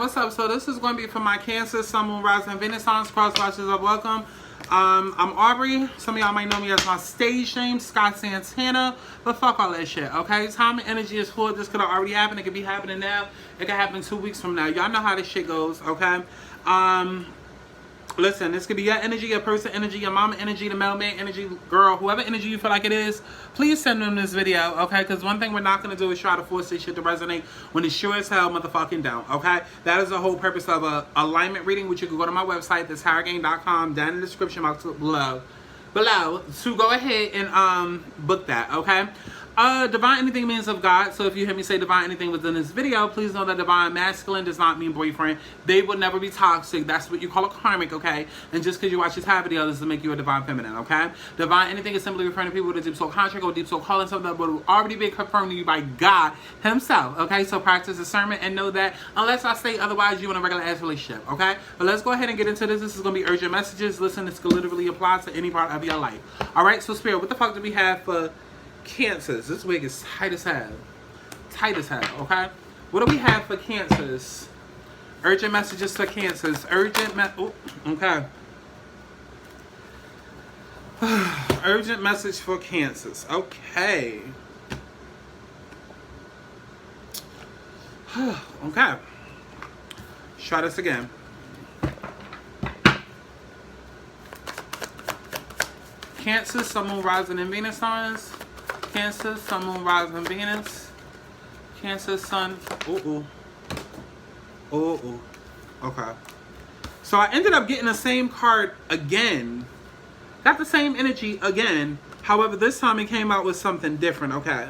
What's up? So this is going to be for my Cancer, Sun, Moon, Rising, Venus signs, cross watchers of welcome. I'm Aubrey. Some of y'all might know me as my stage name, Scott Santana, but fuck all that shit, okay? Time and energy is fluid. This could have already happened. It could be happening now. It could happen 2 weeks from now. Y'all know how this shit goes, okay? Listen, this could be your energy, your person energy, your mama energy, the mailman energy, girl, whoever energy you feel like it is. Please send them this video, okay? Because one thing we're not going to do is try to force this shit to resonate when it's sure as hell motherfucking don't, okay? That is the whole purpose of a alignment reading, which you can go to my website, thisharrogane.com, down in the description box below, to go ahead and book that, okay? Divine anything means of God. So if you hear me say divine anything within this video, please know that divine masculine does not mean boyfriend. They would never be toxic. That's what you call a karmic, okay? And just because you watch this type video doesn't make you a divine feminine, okay? Divine anything is simply referring to people with a deep soul contract or deep soul calling, something that would already be confirmed to you by God himself, okay? So practice discernment and know that unless I say otherwise, you're in a regular ass relationship, okay? But let's go ahead and get into this. This is going to be urgent messages. Listen, this could literally apply to any part of your life. All right, so Spirit, what the fuck do we have for Cancers? This wig is tight as hell. Tight as hell, okay? What do we have for Cancers? Urgent messages for Cancers. Okay. Urgent message for Cancers. Okay. Okay. Try this again. Cancer, Sun, Moon, Rising, and Venus signs. Cancer, Sun, Moon, Rising, Venus. Cancer, Sun. Okay. So I ended up getting the same card again. Got the same energy again. However, this time it came out with something different. Okay.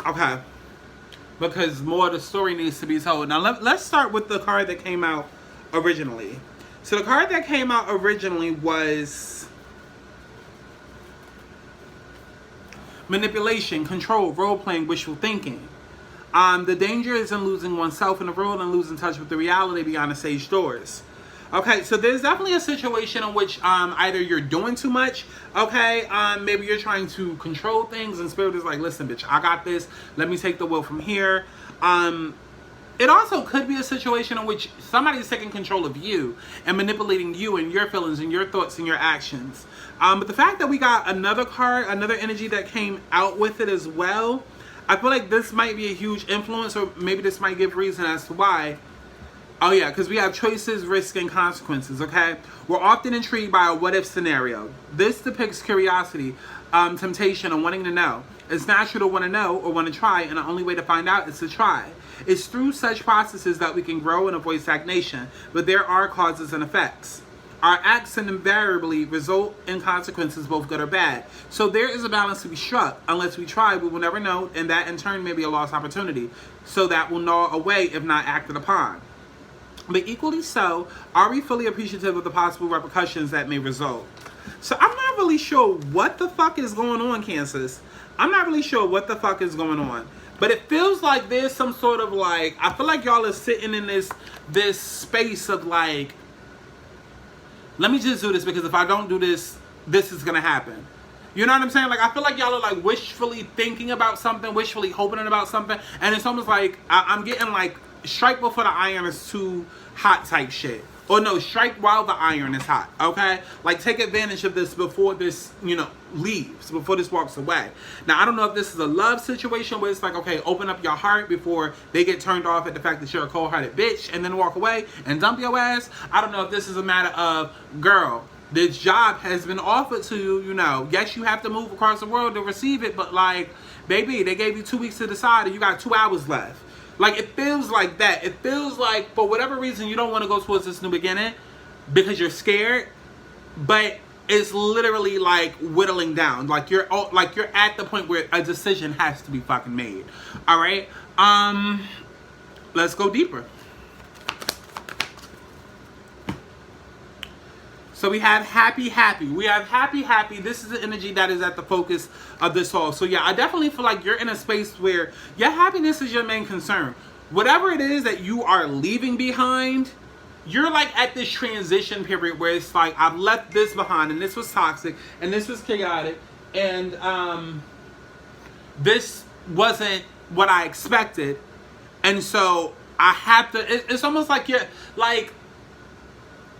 Okay. Because more of the story needs to be told. Now let's start with the card that came out originally. So the card that came out originally was manipulation, control, role-playing, wishful thinking. The danger is in losing oneself in the world and losing touch with the reality beyond the sage doors. Okay, so there's definitely a situation in which either you're doing too much, okay, maybe you're trying to control things and Spirit is like, listen, bitch, I got this. Let me take the wheel from here. It also could be a situation in which somebody is taking control of you and manipulating you and your feelings and your thoughts and your actions. But the fact that we got another card, another energy that came out with it as well, I feel like this might be a huge influence, or maybe this might give reason as to why. Oh yeah, because we have choices, risk, and consequences, okay? We're often intrigued by a what-if scenario. This depicts curiosity, temptation, and wanting to know. It's natural to want to know or want to try, and the only way to find out is to try. It's through such processes that we can grow and avoid stagnation, but there are causes and effects. Our acts invariably result in consequences, both good or bad. So there is a balance to be struck. Unless we try, we will never know, and that in turn may be a lost opportunity. So that will gnaw away if not acted upon. But equally so, are we fully appreciative of the possible repercussions that may result? So I'm not really sure what the fuck is going on, Cancers. I'm not really sure what the fuck is going on. But it feels like there's some sort of like, I feel like y'all are sitting in this space of like, let me just do this because if I don't do this, this is going to happen. You know what I'm saying? Like, I feel like y'all are like wishfully thinking about something, wishfully hoping about something. And it's almost like I'm getting like strike before the iron is too hot type shit. Or no, strike while the iron is hot, okay? Like, take advantage of this before this, leaves, before this walks away. Now, I don't know if this is a love situation where it's like, okay, open up your heart before they get turned off at the fact that you're a cold-hearted bitch and then walk away and dump your ass. I don't know if this is a matter of, girl, this job has been offered to you, Yes, you have to move across the world to receive it, but like, baby, they gave you 2 weeks to decide and you got 2 hours left. Like, it feels like that. It feels like, for whatever reason, you don't want to go towards this new beginning because you're scared. But it's literally like whittling down. Like you're at the point where a decision has to be fucking made. All right. Let's go deeper. So we have happy. We have happy. This is the energy that is at the focus of this all. So yeah, I definitely feel like you're in a space where your happiness is your main concern. Whatever it is that you are leaving behind, you're like at this transition period where it's like, I've left this behind and this was toxic and this was chaotic and this wasn't what I expected. And so I have to, it's almost like you're like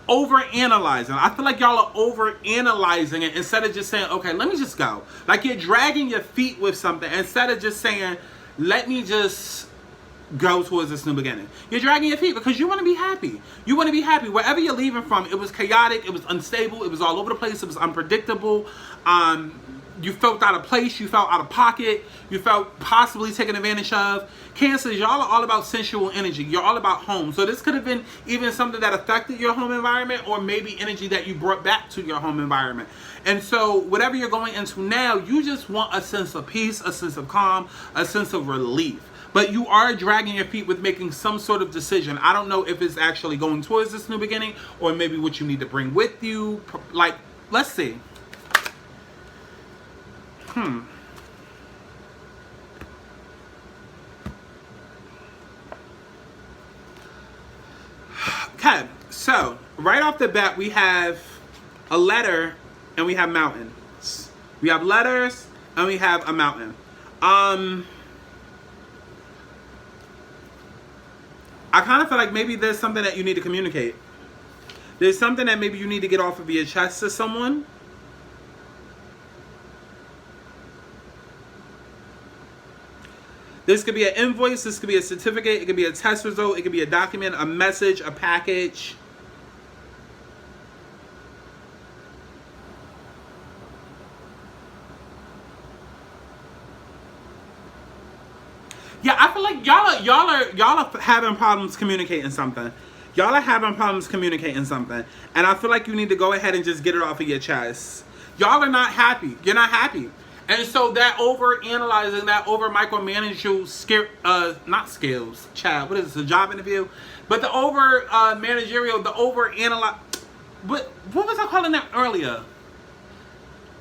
over-analyzing. I feel like y'all are over-analyzing it instead of just saying, okay, let me just go. Like you're dragging your feet with something instead of just saying, let me just go towards this new beginning. You're dragging your feet because you want to be happy. You want to be happy. Wherever you're leaving from, it was chaotic, it was unstable, it was all over the place, it was unpredictable. You felt out of place, you felt out of pocket, you felt possibly taken advantage of. Cancers, y'all are all about sensual energy. You're all about home. So this could have been even something that affected your home environment, or maybe energy that you brought back to your home environment. And so whatever you're going into now, you just want a sense of peace, a sense of calm, a sense of relief. But you are dragging your feet with making some sort of decision. I don't know if it's actually going towards this new beginning, or maybe what you need to bring with you. Like, let's see. Okay, so right off the bat, we have a letter and we have mountains. We have letters and we have a mountain. I kind of feel like maybe there's something that you need to communicate. There's something that maybe you need to get off of your chest to someone. This could be an invoice, this could be a certificate, it could be a test result, it could be a document, a message, a package. Yeah, I feel like y'all are having problems communicating something. Y'all are having problems communicating something. And I feel like you need to go ahead and just get it off of your chest. Y'all are not happy. You're not happy. And so that over-analyzing, that over-micromanagerial not skills, child, what is this, a job interview? But the over-managerial, the over-analyze, what was I calling that earlier?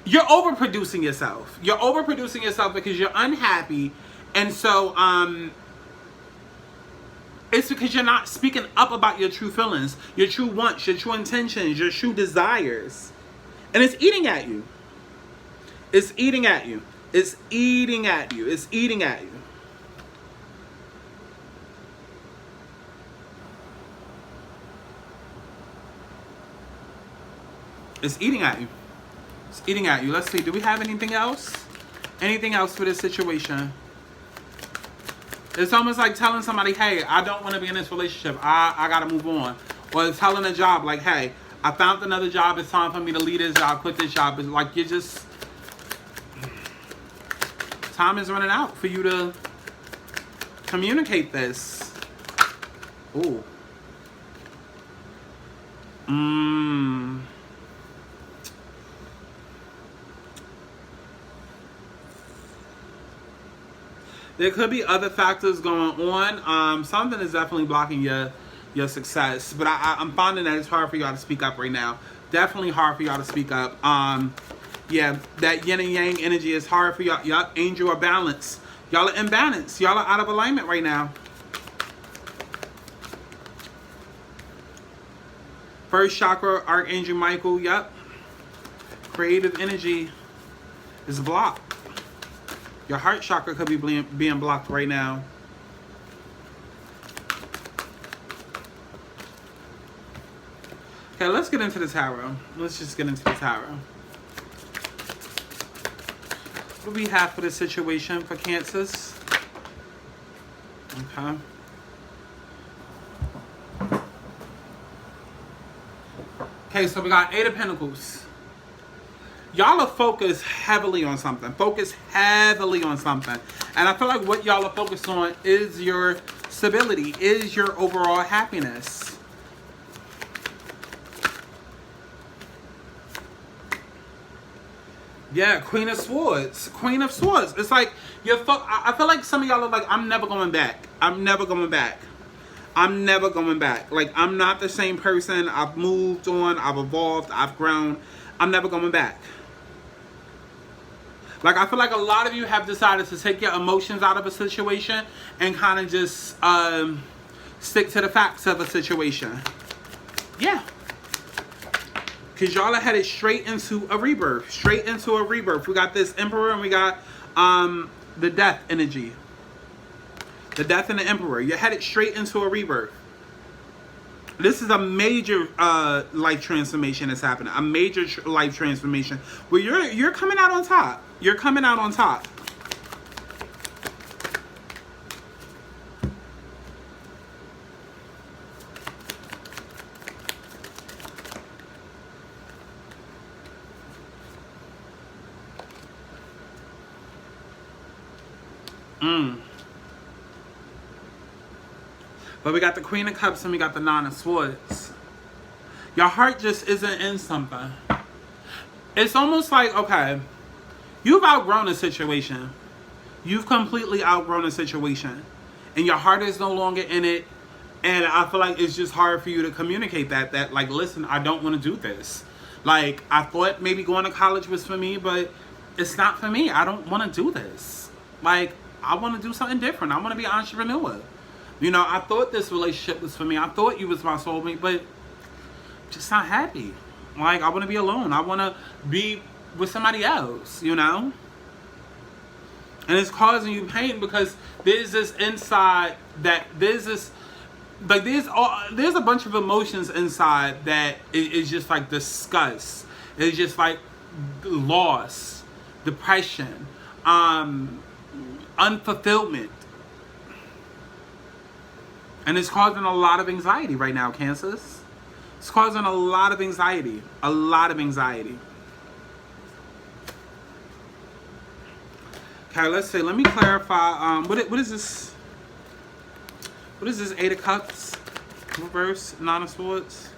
You're overproducing yourself. You're overproducing yourself because you're unhappy. And so, it's because you're not speaking up about your true feelings, your true wants, your true intentions, your true desires. And it's eating at you. It's eating at you. It's eating at you. It's eating at you. It's eating at you. It's eating at you. Let's see. Do we have anything else? Anything else for this situation? It's almost like telling somebody, hey, I don't want to be in this relationship. I got to move on. Or telling a job like, hey, I found another job. It's time for me to leave this job, quit this job. It's like you're just... Time is running out for you to communicate this. Ooh. There could be other factors going on. Something is definitely blocking your success. But I'm finding that it's hard for y'all to speak up right now. Definitely hard for y'all to speak up. Yeah, that yin and yang energy is hard for y'all. Y'all angel or balance. Y'all are imbalanced. Y'all are out of alignment right now. First chakra, Archangel Michael. Yep. Creative energy is blocked. Your heart chakra could be being blocked right now. Okay, let's get into the tarot. Let's just get into the tarot. What do we have for this situation for Cancers? Okay. Okay, so we got Eight of Pentacles. Y'all are focused heavily on something. Focus heavily on something. And I feel like what y'all are focused on is your stability, is your overall happiness. Yeah, Queen of Swords. Queen of Swords. It's like, I feel like some of y'all are like, I'm never going back. I'm never going back. I'm never going back. Like, I'm not the same person. I've moved on. I've evolved. I've grown. I'm never going back. Like, I feel like a lot of you have decided to take your emotions out of a situation and kind of just stick to the facts of a situation. Yeah. Because y'all are headed straight into a rebirth. Straight into a rebirth. We got this Emperor and we got the Death energy. The Death and the Emperor. You're headed straight into a rebirth. This is a major life transformation that's happening. A major life transformation where you're coming out on top. You're coming out on top. But we got the Queen of Cups and we got the Nine of Swords. Your heart just isn't in something. It's almost like, okay, you've outgrown a situation. You've completely outgrown a situation. And your heart is no longer in it. And I feel like it's just hard for you to communicate that like, listen, I don't want to do this. Like, I thought maybe going to college was for me, but it's not for me. I don't want to do this. Like, I want to do something different. I want to be an entrepreneur. You know, I thought this relationship was for me. I thought you was my soulmate, but just not happy. Like, I want to be alone. I want to be with somebody else, you know? And it's causing you pain because there's this inside that there's this, like, there's a bunch of emotions inside that is just like disgust. It's just like loss, depression, unfulfillment. And it's causing a lot of anxiety right now, Cancers. It's causing a lot of anxiety. A lot of anxiety. Okay, let's see. Let me clarify. What is this? What is this? Eight of Cups. Reverse. Nine of Swords.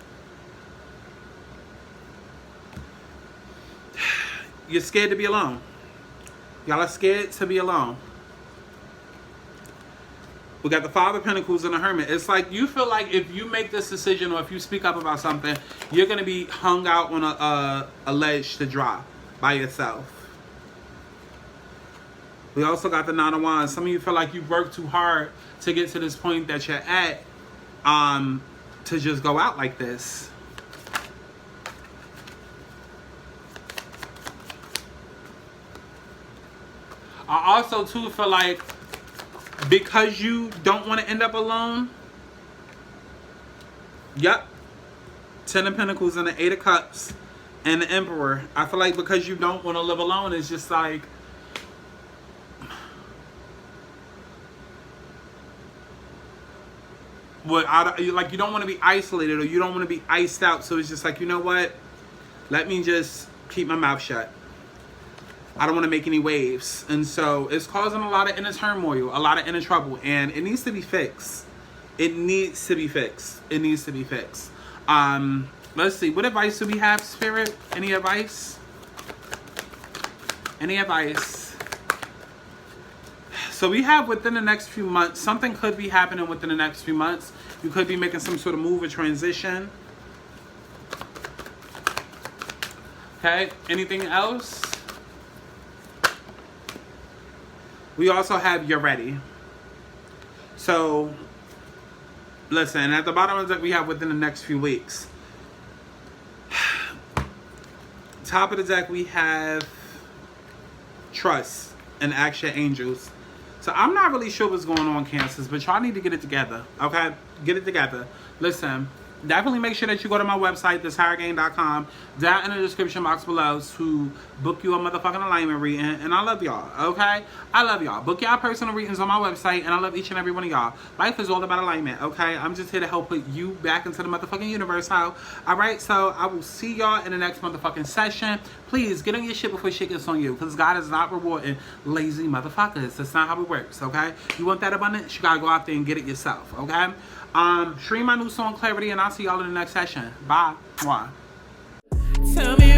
You're scared to be alone. Y'all are scared to be alone. We got the Five of Pentacles and the Hermit. It's like you feel like if you make this decision or if you speak up about something, you're going to be hung out on a ledge to dry by yourself. We also got the Nine of Wands. Some of you feel like you worked too hard to get to this point that you're at to just go out like this. I also too feel like because you don't want to end up alone. Yep. Ten of Pentacles and the Eight of Cups and the Emperor. I feel like because you don't want to live alone, it's just like like you don't want to be isolated or you don't want to be iced out. So it's just like, you know what? Let me just keep my mouth shut. I don't want to make any waves. And so it's causing a lot of inner turmoil, a lot of inner trouble. And it needs to be fixed. It needs to be fixed. It needs to be fixed. Let's see. What advice do we have, Spirit? Any advice? Any advice? So we have within the next few months, something could be happening within the next few months. You could be making some sort of move or transition. Okay. Anything else? We also have you're ready. So, listen, at the bottom of the deck, we have within the next few weeks. Top of the deck, we have trust and ask your angels. So, I'm not really sure what's going on, Cancers, but y'all need to get it together, okay? Get it together. Listen, definitely make sure that you go to my website, thishightergain.com, down in the description box below to book you a motherfucking alignment reading. And I love y'all, okay? I love y'all. Book y'all personal readings on my website, and I love each and every one of y'all. Life is all about alignment, okay? I'm just here to help put you back into the motherfucking universe, how? Alright, so I will see y'all in the next motherfucking session. Please, get on your shit before shit gets on you, because God is not rewarding lazy motherfuckers. That's not how it works, okay? You want that abundance? You gotta go out there and get it yourself, okay? Stream my new song Clarity, and I'll see y'all in the next session. Bye. Mwah. Tell me